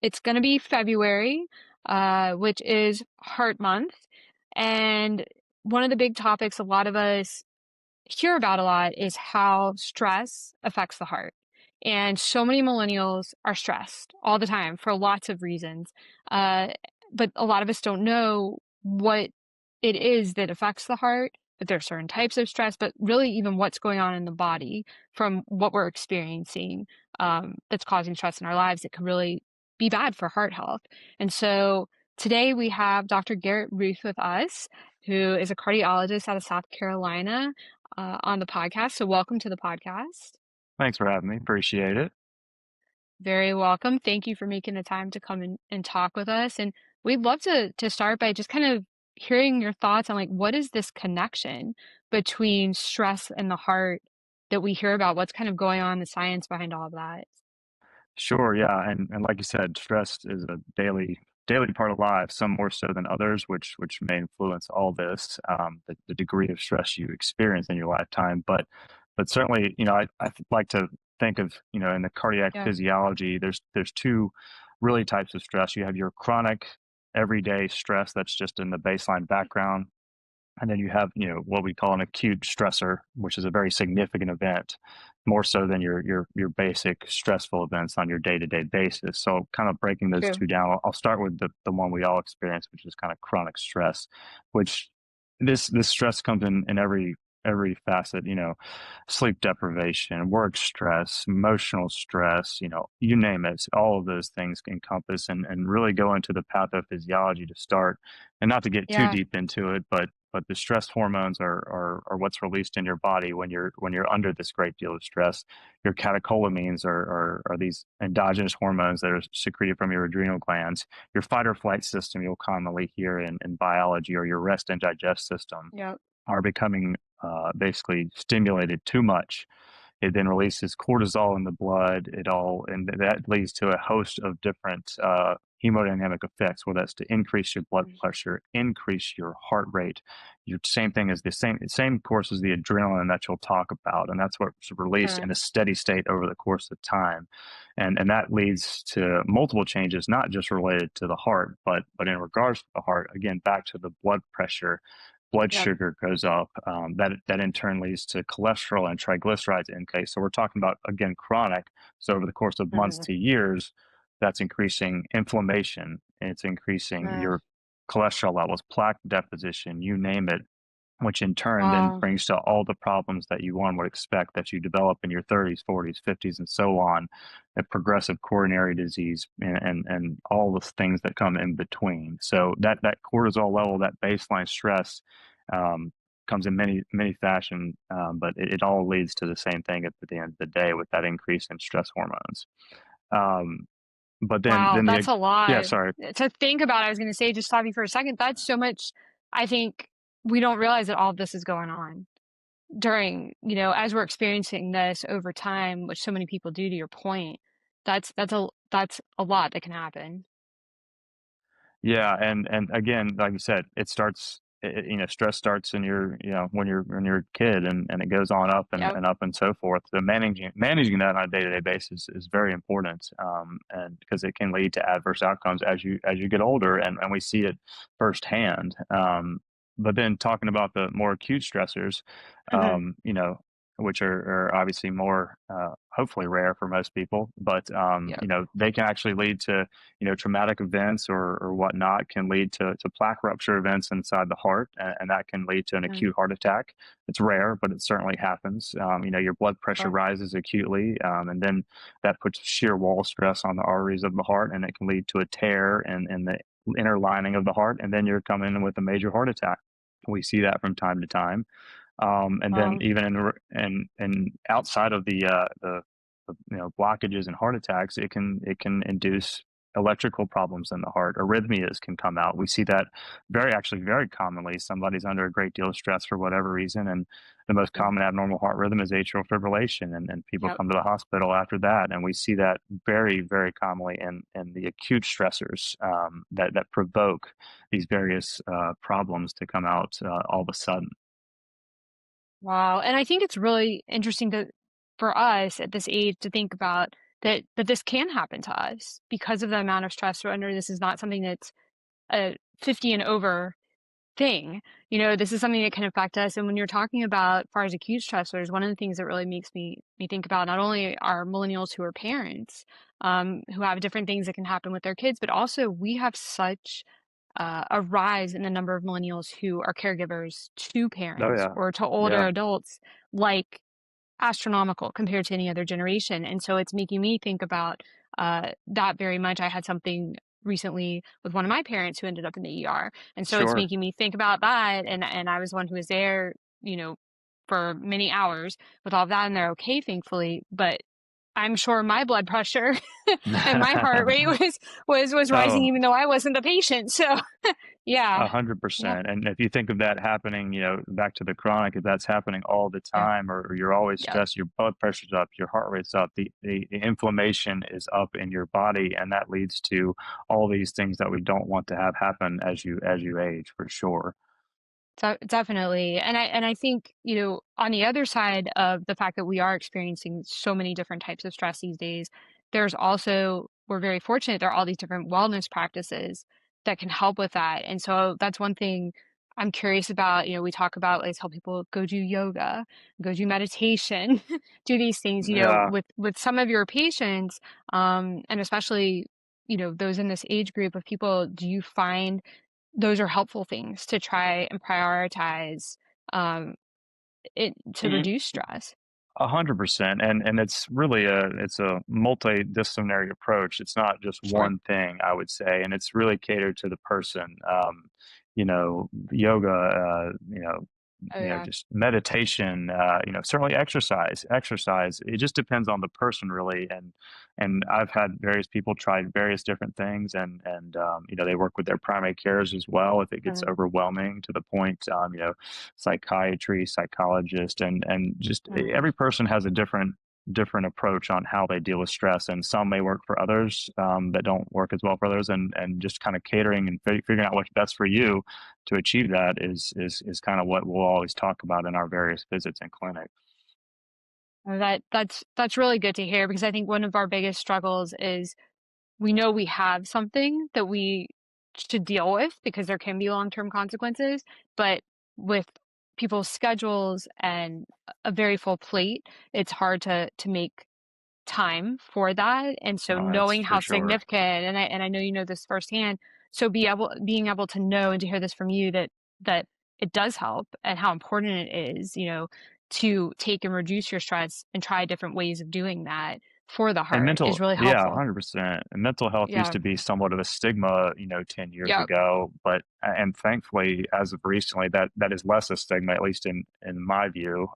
it's going to be February, which is Heart Month. And one of the big topics a lot of us hear about a lot is how stress affects the heart. And so many millennials are stressed all the time for lots of reasons. Uh, but a lot of us don't know what it is that affects the heart, that there are certain types of stress, but really even what's going on in the body from what we're experiencing that's causing stress in our lives. It can really be bad for heart health. And so today we have Dr. Garrett Ruth with us, who is a cardiologist out of South Carolina on the podcast. So welcome to the podcast. Thanks for having me. Appreciate it. Very welcome. Thank you for making the time to come and talk with us. And we'd love to start by just kind of hearing your thoughts on like what is this connection between stress and the heart that we hear about? What's kind of going on, the science behind all of that? Sure, yeah, and like you said, stress is a daily part of life, some more so than others, which may influence all this, the degree of stress you experience in your lifetime. But certainly, I like to think of, in the cardiac Yeah. physiology, there's two really types of stress. You have your chronic everyday stress that's just in the baseline background. And then you have, what we call an acute stressor, which is a very significant event, more so than your basic stressful events on your day-to-day basis. So kind of breaking those True. two down, I'll start with the one we all experience, which is kind of chronic stress, which this stress comes in every facet, sleep deprivation, work stress, emotional stress, you name it. All of those things encompass and really go into the pathophysiology to start. And not to get too Yeah. deep into it, but the stress hormones are what's released in your body when you're under this great deal of stress. Your catecholamines are these endogenous hormones that are secreted from your adrenal glands. Your fight or flight system, you'll commonly hear in biology, or your rest and digest system, Yep. are becoming basically stimulated too much. It then releases cortisol in the blood. And that leads to a host of different hemodynamic effects, whether that's to increase your blood pressure, increase your heart rate. Your same thing as the same course as the adrenaline that you'll talk about, and that's what's released Sure. in a steady state over the course of time, and that leads to multiple changes, not just related to the heart, but in regards to the heart. Again, back to the blood pressure, blood Yep. sugar goes up. That in turn leads to cholesterol and triglycerides intake. So we're talking about, again, chronic. So over the course of months Mhm. to years, that's increasing inflammation, and it's increasing Uh, your cholesterol levels, plaque deposition, you name it, which in turn then wow. brings to all the problems that one would expect that you develop in your 30s, 40s, 50s, and so on, and progressive coronary disease, and all the things that come in between. So that cortisol level, that baseline stress, um, comes in many fashion, but it all leads to the same thing at the end of the day with that increase in stress hormones. Um, but then Wow, then that's the a Yeah, lot sorry. to think about. I was going to say, just stop you for a second. That's so much. I think we don't realize that all of this is going on during, as we're experiencing this over time, which so many people do, to your point. That's a lot that can happen. Yeah, and again, like you said, it starts. Stress starts in when you're a kid, and it goes on up Yep. and up and so forth. So managing that on a day-to-day basis is very important, and because it can lead to adverse outcomes as you get older, and we see it firsthand. But then talking about the more acute stressors, Hmm. um, you know, which are obviously more hopefully rare for most people, but Yep. they can actually lead to traumatic events or whatnot, can lead to plaque rupture events inside the heart, and that can lead to an Mm. acute heart attack. It's rare, but it certainly happens. Your blood pressure Sure. rises acutely, and then that puts shear wall stress on the arteries of the heart, and it can lead to a tear in the inner lining of the heart, and then you're coming in with a major heart attack. We see that from time to time. And then Wow. even in outside of the blockages and heart attacks, it can induce electrical problems in the heart. Arrhythmias can come out. We see that very commonly. Somebody's under a great deal of stress for whatever reason, and the most Mm. common abnormal heart rhythm is atrial fibrillation, and people Yep. come to the hospital after that, and we see that very commonly in the acute stressors, that provoke these various problems to come out all of a sudden. Wow. And I think it's really interesting for us at this age to think about. that this can happen to us because of the amount of stress we're under. This is not something that's a 50 and over thing. This is something that can affect us. And when you're talking about, as far as acute stressors, one of the things that really makes me think about not only our millennials who are parents, who have different things that can happen with their kids, but also we have such a rise in the number of millennials who are caregivers to Oh parents yeah. or to older Yeah. adults, like astronomical compared to any other generation. And so it's making me think about that very much. I had something recently with one of my parents who ended up in the ER. And so it's Sure. making me think about that. And I was one who was there, you know, for many hours with all of that, and they're okay, thankfully. But I'm sure my blood pressure and my heart rate was rising Oh, even though I wasn't the patient. So yeah. Yeah. 100%. And if you think of that happening, back to the chronic, if that's happening all the Yeah. time, or you're always Yeah. stressed, your blood pressure's up, your heart rate's up, the inflammation is up in your body, and that leads to all these things that we don't want to have happen as you age, for sure. So definitely. And I think, on the other side of the fact that we are experiencing so many different types of stress these days, there's also, we're very fortunate there are all these different wellness practices that can help with that. And so that's one thing I'm curious about. We talk about, like, tell people go do yoga, go do meditation, do these things, Yeah. with some of your patients, and especially, those in this age group of people, do you find those are helpful things to try and prioritize, um, it to reduce stress? 100%, and it's a multidisciplinary approach. It's not just Sure. one thing, I would say, and it's really catered to the person. Yoga, Oh, yeah. just meditation. Certainly exercise. Exercise. It just depends on the person, really. And I've had various people try various different things, and they work with their primary cares as well if it gets Mhm, overwhelming to the point. Psychiatry, psychologist, and just mhm. every person has a different approach on how they deal with stress, and some may work for others that don't work as well for others, and just kind of catering and figuring out what's best for you to achieve that is kind of what we'll always talk about in our various visits in clinic. That's really good to hear because I think one of our biggest struggles is we know we have something that we should deal with because there can be long-term consequences, but with people's schedules and a very full plate, it's hard to make time for that. And so That's knowing for how sure. significant, and I know you know this firsthand, so being able to know and to hear this from you that it does help and how important it is, to take and reduce your stress and try different ways of doing that for the And heart is mental, really yeah, helpful. 100%. And mental health used Yeah. to be somewhat of a stigma, 10 years Yeah. ago, but and thankfully, as of recently, that is less a stigma, at least in my view.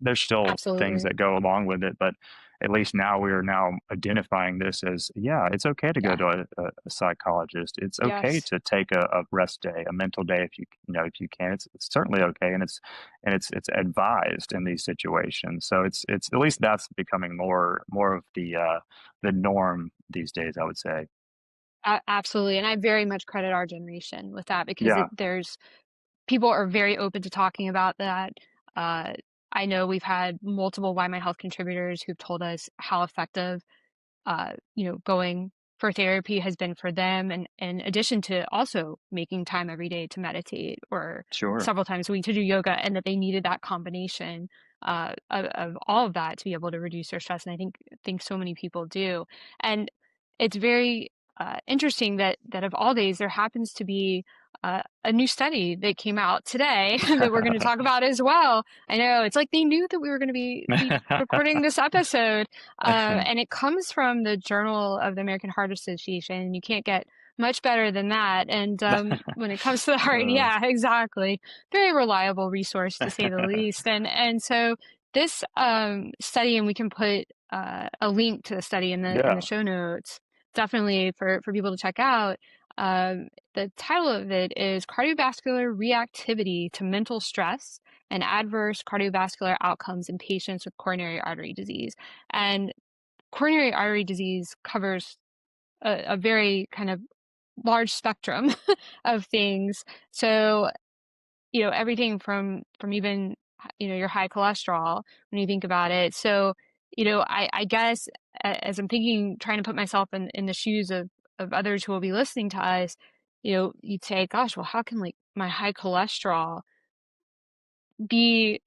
There's still things Absolutely. that go along with it, but at least now we are now identifying this as, yeah, it's okay to go Yeah. to a psychologist. It's okay Yes. to take a rest day, a mental day if you can. It's certainly okay, and it's advised in these situations. So it's at least that's becoming more of the norm these days, I would say. Absolutely. And I very much credit our generation with that because Yeah, there's people are very open to talking about that. Uh, I know we've had multiple YMyHealth contributors who've told us how effective, going for therapy has been for them, and in addition to also making time every day to meditate or sure. several times a week to do yoga, and that they needed that combination of all of that to be able to reduce their stress. And I think so many people do. And it's very interesting that of all days there happens to be a new study that came out today that we're going to talk about as well. I know it's like they knew that we were going to be recording this episode, and it comes from the Journal of the American Heart Association, and you can't get much better than that. And when it comes to the heart, Uh, yeah, exactly, very reliable resource to say the least. And so this study, and we can put a link to the study in the yeah, show notes, definitely for people to check out. The title of it is Cardiovascular Reactivity to Mental Stress and Adverse Cardiovascular Outcomes in Patients with Coronary Artery Disease. And coronary artery disease covers a very kind of large spectrum of things. So, everything from even, your high cholesterol when you think about it. So, I guess as I'm thinking, trying to put myself in the shoes of others who will be listening to us, you'd say, gosh, well, how can like my high cholesterol be,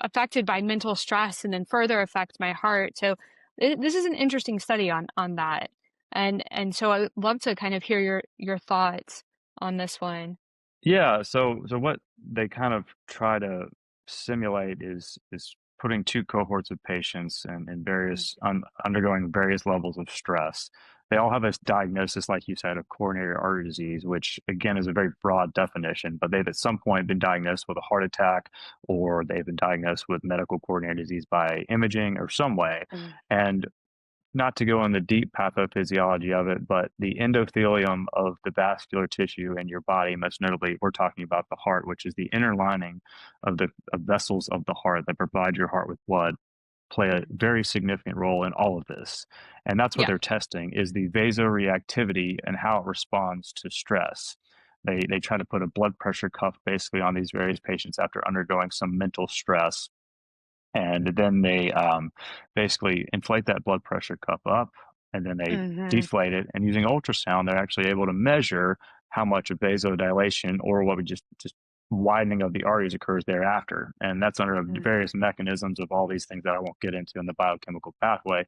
affected by mental stress and then further affect my heart? So this is an interesting study on that. And so I would love to kind of hear your thoughts on this one. Yeah, so what they kind of try to simulate is putting two cohorts of patients in Mm, various undergoing various levels of stress. They all have this diagnosis, like you said, of coronary artery disease, which again is a very broad definition, but they've at some point been diagnosed with a heart attack, or they've been diagnosed with medical coronary disease by imaging or some way. mm, And not to go in the deep pathophysiology of it, but the endothelium of the vascular tissue in your body, most notably, we're talking about the heart, which is the inner lining of the of vessels of the heart that provide your heart with blood, play a mm. very significant role in all of this. And that's what Yeah. they're testing is the vasoreactivity and how it responds to stress. They try to put a blood pressure cuff basically on these various patients after undergoing some mental stress, and then they basically inflate that blood pressure cuff up, and then they Hmm. deflate it. And using ultrasound, they're actually able to measure how much of vasodilation, or what we just widening of the arteries, occurs thereafter. And that's under Mm. various mechanisms of all these things that I won't get into in the biochemical pathway.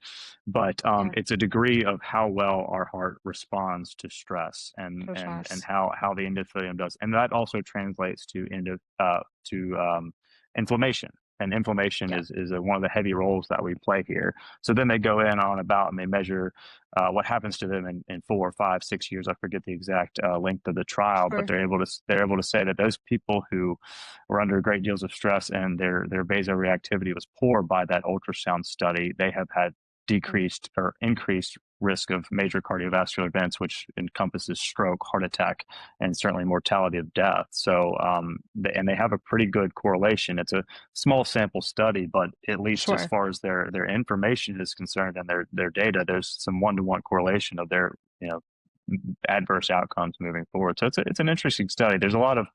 But Yeah. it's a degree of how well our heart responds to stress, So and stress. how the endothelium does. And that also translates to inflammation, and inflammation Yeah. is one of the heavy roles that we play here. So then they go in on about and they measure what happens to them in 4 or 5, 6 years. I forget the exact length of the trial, but Sure. they're able to say that those people who were under great deals of stress and their vasoreactivity was poor by that ultrasound study, they have had Mm. decreased or increased risk of major cardiovascular events, which encompasses stroke, heart attack, and certainly mortality of death. So, and they have a pretty good correlation. It's a small sample study, but at least as Sure. far as their information is concerned and their data, there's some one-to-one correlation of their adverse outcomes moving forward. So it's an interesting study. There's a lot of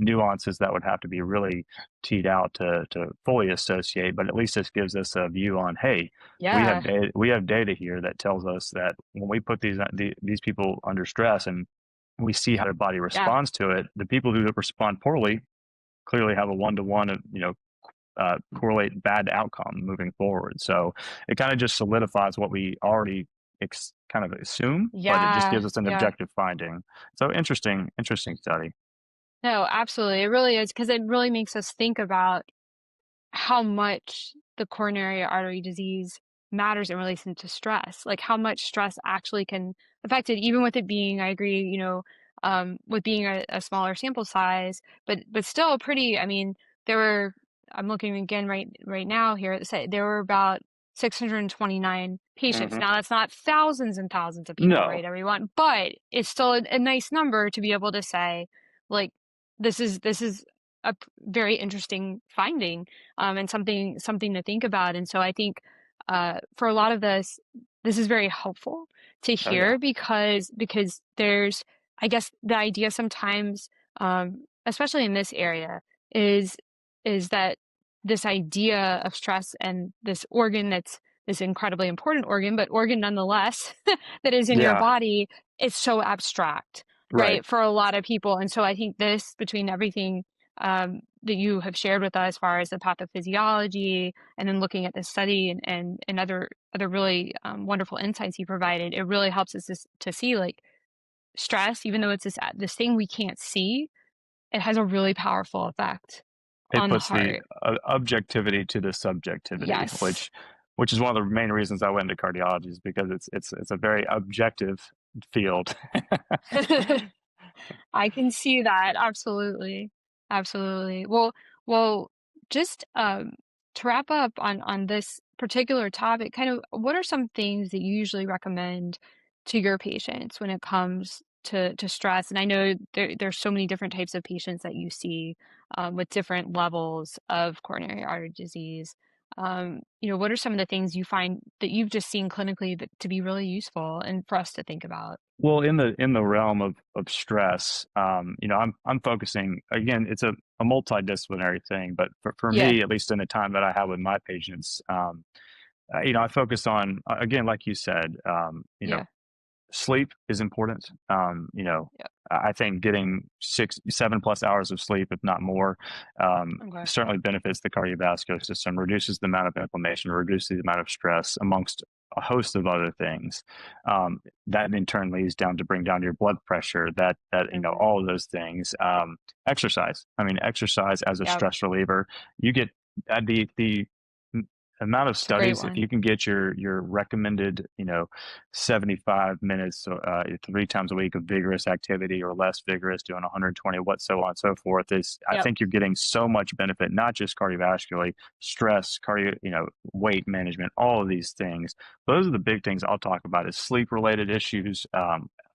nuances that would have to be really teed out to fully associate, but at least this gives us a view on, hey, Yeah. we have data here that tells us that when we put these people under stress and we see how their body Yeah. responds to it, the people who respond poorly clearly have a one-to-one of correlate bad outcome moving forward. So it kind of just solidifies what we already kind of assume, but it just Yeah. gives us an Yeah. objective finding. So interesting study. No, absolutely. It really is because it really makes us think about how much the coronary artery disease matters in relation to stress, like how much stress actually can affect it, even with it being, I agree, with being a smaller sample size, but still pretty, I mean, there were, I'm looking again right now here, there were about 629 patients. Hmm. Now that's not thousands and thousands of people, No, right, everyone, but it's still a nice number to be able to say, like, this is very interesting finding, and something to think about. And so I think for a lot of this is very helpful to oh yeah, hear because there's, I guess, the idea sometimes, especially in this area, is is that this idea of stress and this organ that's this incredibly important organ, but organ nonetheless, that is in your yeah, body, is so abstract, right. right, for a lot of people. And so I think this, between everything that you have shared with us as far as the pathophysiology, and then looking at the study and other really wonderful insights you provided, it really helps us to see like stress, even though it's this thing we can't see, it has a really powerful effect It on the puts the heart. objectivity to the subjectivity, Yes. which is one of the main reasons I went into cardiology, is because it's a very objective field. I can see that. Absolutely. Absolutely. Well, just to wrap up on this particular topic, kind of what are some things that you usually recommend to your patients when it comes to stress? And I know there's so many different types of patients that you see with different levels of coronary artery disease. What are some of the things you find that you've just seen clinically to be really useful and for us to think about? Well, in the realm of stress, I'm focusing again. It's a multidisciplinary thing, but for Yeah. me, at least in the time that I have with my patients, I focus on, again, like you said, Yeah. sleep is important. Yeah. I think getting 7+ hours of sleep, if not more, Okay. certainly benefits the cardiovascular system, reduces the amount of inflammation, reduces the amount of stress, amongst a host of other things. That in turn leads down to bring down your blood pressure. Okay. All of those things. Exercise. I mean, exercise as a Yeah. stress reliever. You get the amount of It's a great studies, if one. you can get your recommended 75 minutes 3 times a week of vigorous activity, or less vigorous, doing 120, what so on and so forth, is I Yep. think you're getting so much benefit, not just cardiovascularly, stress, weight management, all of these things. Those are the big things I'll talk about, is sleep related issues,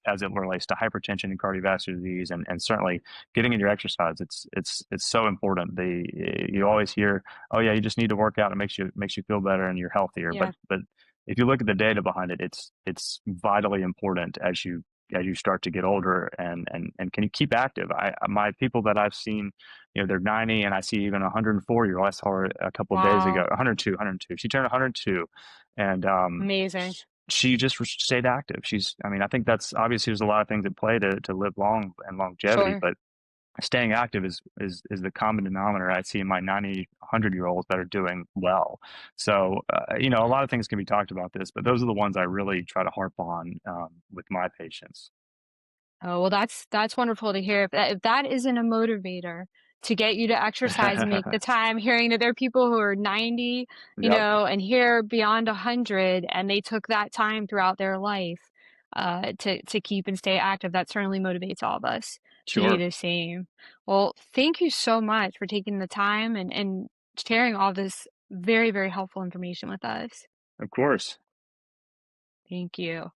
as it relates to hypertension and cardiovascular disease, and certainly getting in your exercise. It's so important. You always hear, oh yeah, you just need to work out, it makes you feel better and you're healthier. But Yeah. if you look at the data behind it, it's vitally important as you start to get older, and can you keep active. My people that I've seen, they're 90, and I see even 104-year-old. I saw her a couple of days ago, Wow. 102. She turned 102, and Amazing. she just stayed active. I mean, I think that's obviously, there's a lot of things at play to live long and longevity, Sure. but staying active is the common denominator I see in my 90, 100-year-olds that are doing well. So, a lot of things can be talked about this, but those are the ones I really try to harp on, with my patients. Oh, well, that's wonderful to hear. If that isn't a motivator to get you to exercise and make the time, hearing that there are people who are 90, Yep, and here beyond 100, and they took that time throughout their life to keep and stay active, that certainly motivates all of us to do sure, the same. Well, thank you so much for taking the time and sharing all this very, very helpful information with us. of course. Thank you.